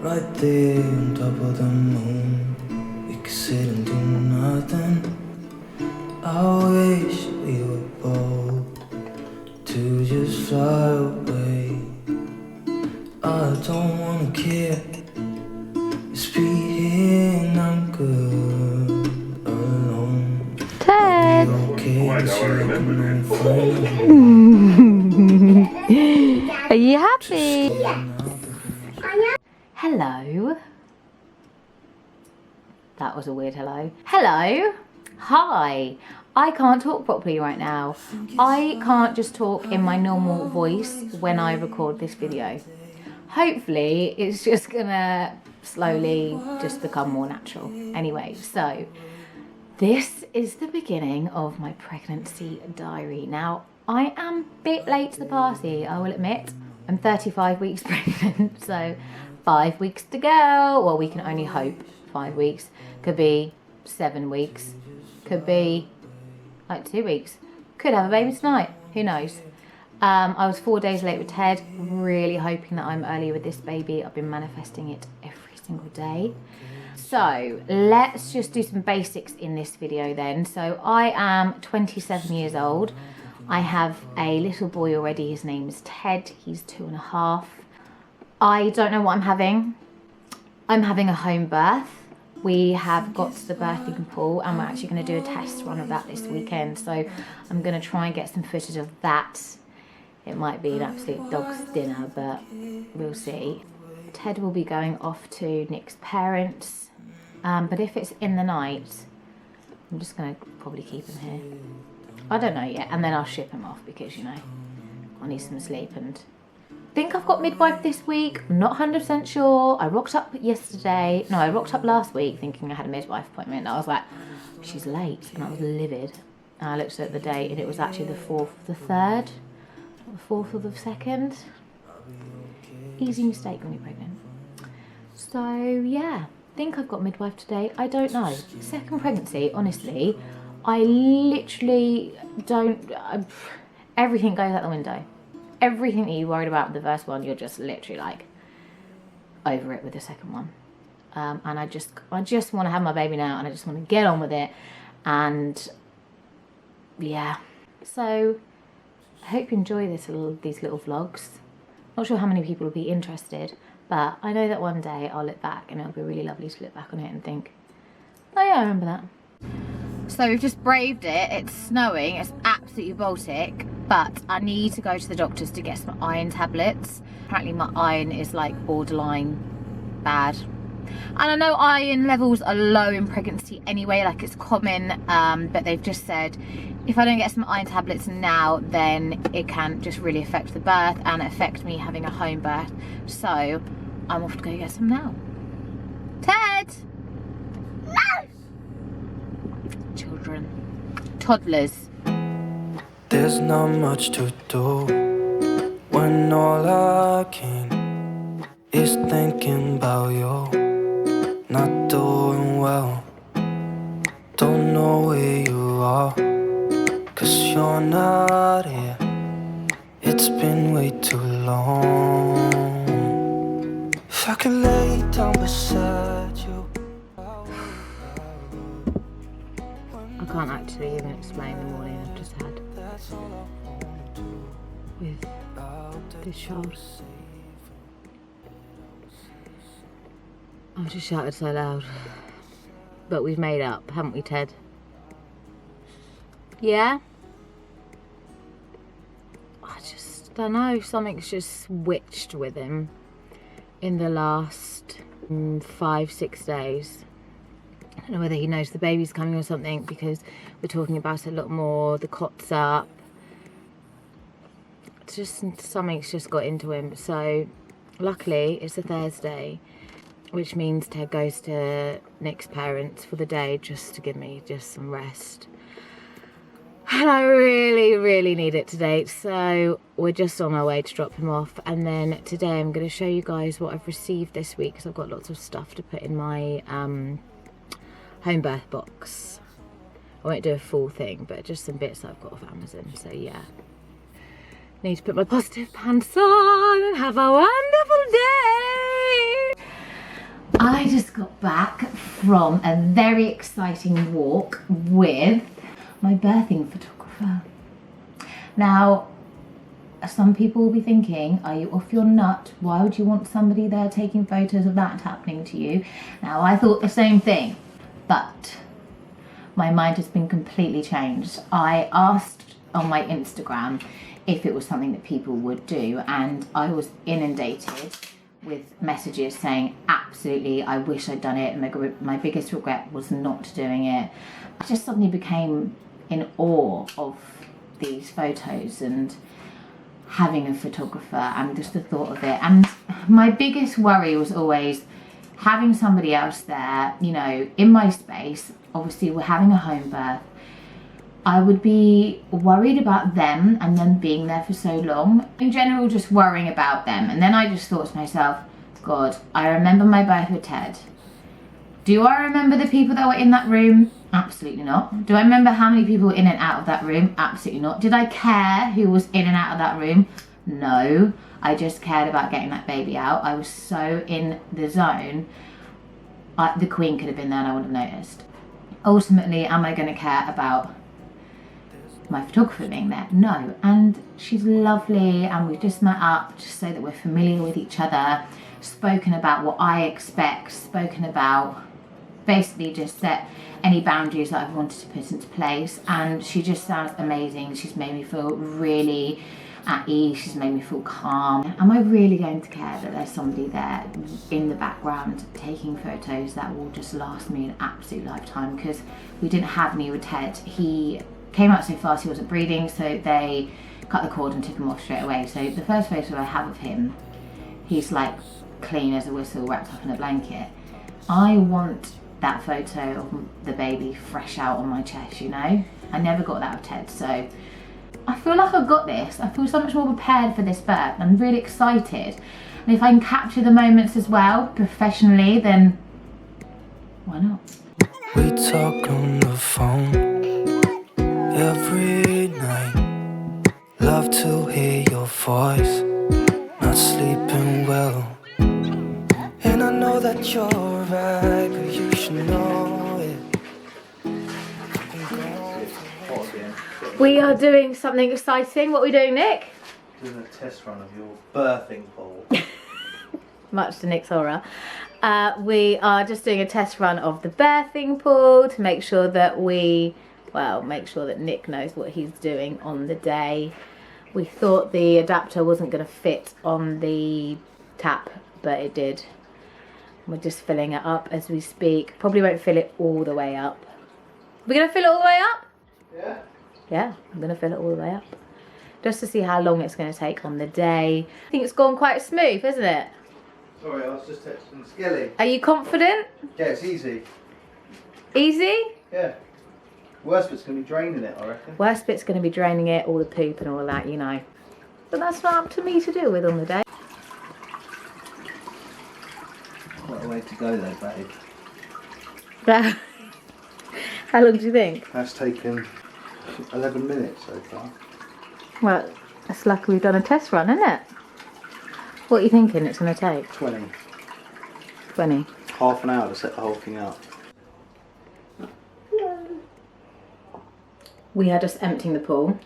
right there on top of the moon. We could sit and do nothing. I wish we were bold to just fly away. I don't wanna care. Just be here and I'm good alone. Ted! Okay, Are you happy? Hello. That was a weird hello. Hello. Hi. I can't talk properly right now. I can't just talk in my normal voice when I record this video. Hopefully it's just gonna slowly just become more natural. Anyway, so this is the beginning of my pregnancy diary. Now, I am a bit late to the party, I will admit. I'm 35 weeks pregnant, so 5 weeks to go. Well, we can only hope 5 weeks. Could be 7 weeks. Could be like 2 weeks. Could have a baby tonight, who knows. I was 4 days late with Ted, really hoping that I'm early with this baby. I've been manifesting it every single day. So let's just do some basics in this video then. So I am 27 years old. I have a little boy already. His name is Ted. He's 2.5. I don't know what I'm having. I'm having a home birth. We have got to the birthing pool and we're actually going to do a test run of that this weekend. So I'm going to try and get some footage of that. It might be an absolute dog's dinner, but we'll see. Ted will be going off to Nick's parents. But if it's in the night, I'm just going to probably keep him here. I don't know yet. And then I'll ship him off because, you know, I need some sleep. And I think I've got midwife this week. I'm not 100% sure. I rocked up yesterday. No, I rocked up last week thinking I had a midwife appointment. And I was like, she's late. And I was livid. And I looked at the date and it was actually the 4th of the 3rd. The 4th of the 2nd. Easy mistake when you're pregnant. So, yeah. I think I've got midwife today. I don't know. Second pregnancy, honestly, I literally don't... everything goes out the window. Everything that you worried about with the first one, you're just literally like over it with the second one. And I just want to have my baby now and I just want to get on with it. And yeah. So I hope you enjoy these little vlogs. Not sure how many people will be interested, but I know that one day I'll look back and it'll be really lovely to look back on it and think, oh yeah, I remember that. So we've just braved it. It's snowing. It's absolutely Baltic, but I need to go to the doctors to get some iron tablets. Apparently my iron is like borderline bad. And I know iron levels are low in pregnancy anyway, like it's common, but they've just said if I don't get some iron tablets now, then it can just really affect the birth and affect me having a home birth. So I'm off to go get some now. Ted! No! Children. Toddlers. There's not much to do when all I can is thinking about you. Not doing well, don't know where you are, 'cause you're not here. It's been way too long. If I could lay down beside you. I can't actually even explain the morning I've just had with this child. I've just shouted so loud. But we've made up, haven't we, Ted? Yeah? I just don't know, something's just switched with him in the last 5-6 days. I don't know whether he knows the baby's coming or something, because we're talking about it a lot more, the cot's up. It's just, something's just got into him. So luckily it's a Thursday, which means Ted goes to Nick's parents for the day just to give me just some rest. And I really, really need it today. So we're just on our way to drop him off. And then today I'm going to show you guys what I've received this week, because I've got lots of stuff to put in my home birth box. I won't do a full thing, but just some bits that I've got off Amazon. So yeah. Need to put my positive pants on and have a wonderful day. I just got back from a very exciting walk with my birthing photographer. Now, some people will be thinking, are you off your nut? Why would you want somebody there taking photos of that happening to you? Now, I thought the same thing, but my mind has been completely changed. I asked on my Instagram if it was something that people would do, and I was inundated with messages saying, absolutely, I wish I'd done it, and my biggest regret was not doing it. I just suddenly became in awe of these photos and having a photographer and just the thought of it. And my biggest worry was always having somebody else there, you know, in my space. Obviously we're having a home birth. I would be worried about them and them being there for so long. In general, just worrying about them. And then I just thought to myself, God, I remember my birth with Ted. Do I remember the people that were in that room? Absolutely not. Do I remember how many people were in and out of that room? Absolutely not. Did I care who was in and out of that room? No. I just cared about getting that baby out. I was so in the zone. The Queen could have been there and I wouldn't have noticed. Ultimately, am I going to care about my photographer being there? No. And she's lovely, and we've just met up just so that we're familiar with each other, spoken about what I expect, spoken about basically just set any boundaries that I've wanted to put into place. And she just sounds amazing. She's made me feel really at ease. She's made me feel calm. Am I really going to care that there's somebody there in the background taking photos that will just last me an absolute lifetime? Because we didn't have any with Ted. He came out so fast he wasn't breathing, so they cut the cord and took him off straight away. So the first photo I have of him, he's like clean as a whistle, wrapped up in a blanket. I want that photo of the baby fresh out on my chest, you know? I never got that of Ted, so I feel like I've got this. I feel so much more prepared for this birth. I'm really excited. And if I can capture the moments as well, professionally, then why not? We talk on the phone every night. Love to hear your voice. Not sleeping well. And I know that you're right, but you should know it. We are doing something exciting. What are we doing, Nick? Doing a test run of your birthing pool. Much to Nick's horror. We are just doing a test run of the birthing pool to make sure that make sure that Nick knows what he's doing on the day. We thought the adapter wasn't going to fit on the tap, but it did. We're just filling it up as we speak. Probably won't fill it all the way up. We're going to fill it all the way up? Yeah. Yeah, I'm going to fill it all the way up. Just to see how long it's going to take on the day. I think it's gone quite smooth, isn't it? Sorry, I was just texting Skilly. Are you confident? Yeah, it's easy. Easy? Yeah. Worst bit's going to be draining it, I reckon. Worst bit's going to be draining it, all the poop and all that, you know. But that's not up to me to deal with on the day. What a way to go though, babe. How long do you think? That's taken 11 minutes so far. Well, it's lucky we've done a test run, isn't it? What are you thinking it's going to take? 20. 20. Half an hour to set the whole thing up. We are just emptying the pool.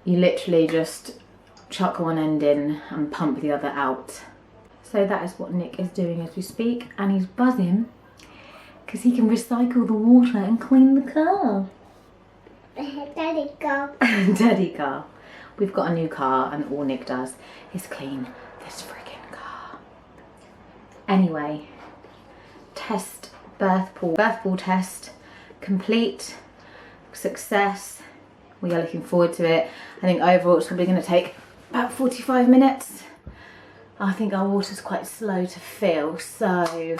You literally just chuck one end in and pump the other out. So that is what Nick is doing as we speak, and he's buzzing because he can recycle the water and clean the car. Daddy car. Daddy car. We've got a new car and all Nick does is clean this friggin' car. Anyway, birth pool test complete, success. We are looking forward to it. I think overall it's probably going to take about 45 minutes. I think our water's quite slow to fill, so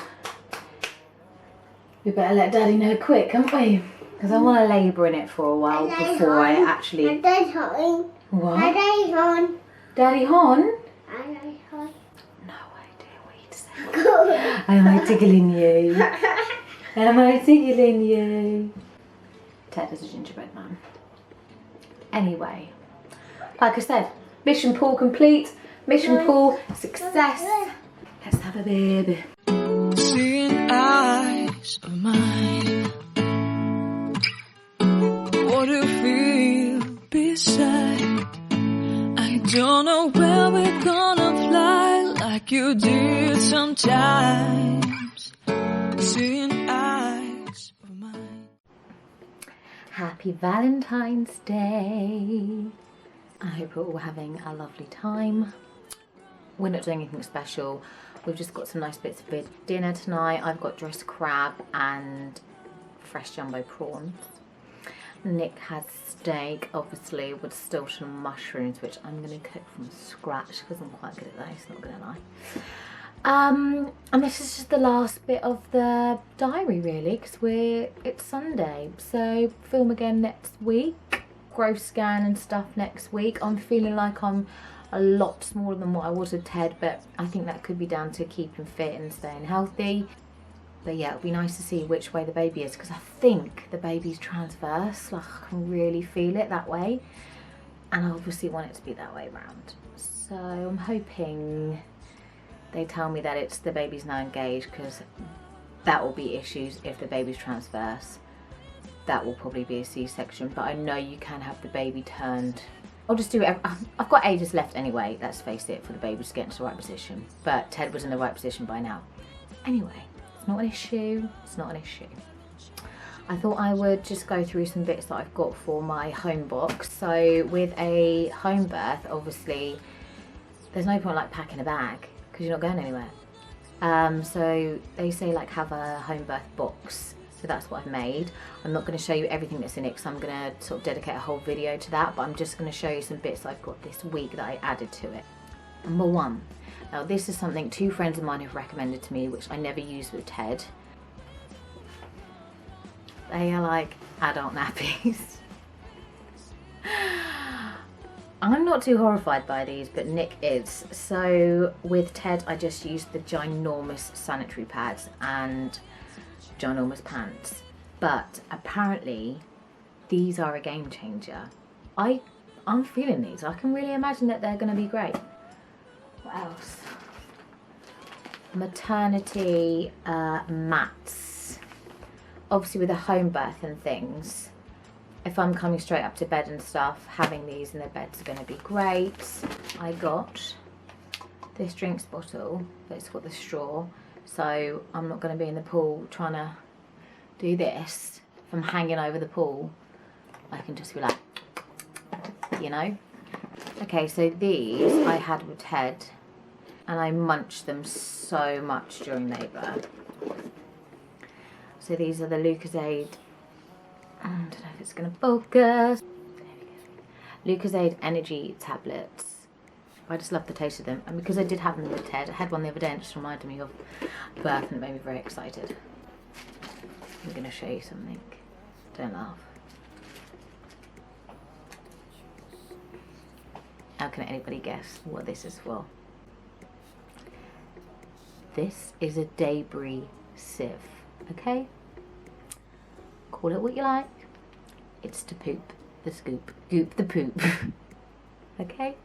we better let Daddy know quick, can't we? Because I want to labour in it for a while before I actually... Daddy hon. What? Daddy hon. Daddy hon? Daddy hon. No idea what you'd say. Am I tickling you? Am I tickling you? Ted is a gingerbread man. Anyway, like I said, mission pool complete. Mission pool success. Let's have a baby. See eyes of mine. What do you feel beside? I don't know where we're gonna fly like you did sometimes. Seeing eyes of mine. Happy Valentine's Day. I hope you're all having a lovely time. We're not doing anything special. We've just got some nice bits for dinner tonight. I've got dressed crab and fresh jumbo prawns. Nick has steak, obviously, with stilton and mushrooms, which I'm going to cook from scratch because I'm quite good at those, not going to lie. And this is just the last bit of the diary, really, because it's Sunday. So film again next week, growth scan and stuff next week. I'm feeling like I'm a lot smaller than what I was with Ted, but I think that could be down to keeping fit and staying healthy. But yeah, it'll be nice to see which way the baby is, because I think the baby's transverse. Like, I can really feel it that way, and I obviously want it to be that way around. So I'm hoping they tell me that it's the baby's now engaged, because that will be issues if the baby's transverse. That will probably be a C-section, but I know you can have the baby turned. I'll just do it. I've got ages left anyway, let's face it, for the baby to get into the right position. But Ted was in the right position by now. Anyway, it's not an issue. It's not an issue. I thought I would just go through some bits that I've got for my home box. So with a home birth, obviously, there's no point like packing a bag because you're not going anywhere. So they say like have a home birth box. So that's what I've made. I'm not going to show you everything that's in it because I'm going to sort of dedicate a whole video to that, but I'm just going to show you some bits I've got this week that I added to it. Number one. Now this is something two friends of mine have recommended to me, which I never use with Ted. They are like adult nappies. I'm not too horrified by these, but Nick is. So with Ted, I just used the ginormous sanitary pads and ginormous pants, but apparently these are a game changer. I'm feeling these. I can really imagine that they're going to be great. What else? Maternity mats. Obviously with a home birth and things, if I'm coming straight up to bed and stuff, having these in the beds are going to be great. I got this drinks bottle, but it's got the straw. So I'm not going to be in the pool trying to do this. If I'm hanging over the pool, I can just be like, you know. Okay, so these I had with Ted, and I munched them so much during labour. So these are the Lucozade, I don't know if it's going to focus. Lucozade energy tablets. I just love the taste of them, and because I did have them with Ted, I had one the other day and it just reminded me of birth and it made me very excited. I'm going to show you something. Don't laugh. How can anybody guess what this is for? This is a debris sieve, okay? Call it what you like. It's to poop the scoop, goop the poop, okay?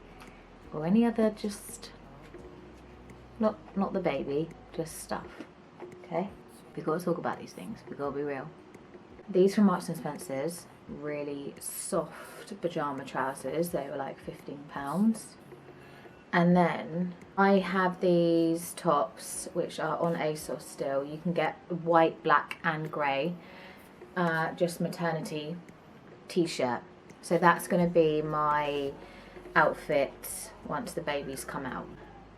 Or any other, just not the baby, just stuff. Okay, we've got to talk about these things. We've got to be real. These from Marks and Spencer's, really soft pajama trousers. They were like £15. And then I have these tops which are on ASOS still. You can get white, black, and grey. Just maternity t-shirt. So that's going to be my outfit once the babies come out.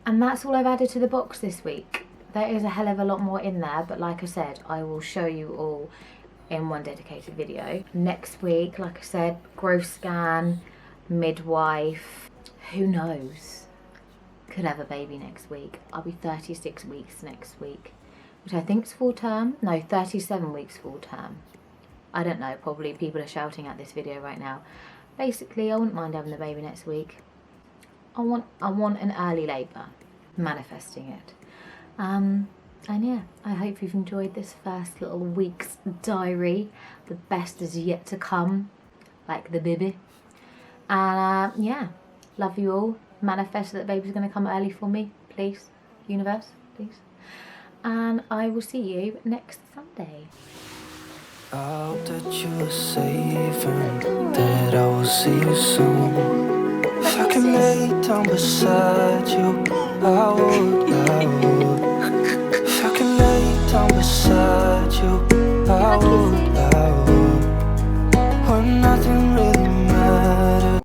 And that's all I've added to the box this week. There is a hell of a lot more in there, but like I said, I will show you all in one dedicated video. Next week, like I said, growth scan, midwife, who knows? Could have a baby next week. I'll be 36 weeks next week, which I think is full term. No, 37 weeks full term. I don't know, probably people are shouting at this video right now. Basically, I wouldn't mind having the baby next week. I want an early labour, manifesting it. And yeah, I hope you've enjoyed this first little week's diary. The best is yet to come, like the baby. And yeah, love you all. Manifest that the baby's going to come early for me, please. Universe, please. and I will see you next Sunday. I hope that you are safe and that I will see you soon. If I can lay down beside you, I would. If I can lay down beside you.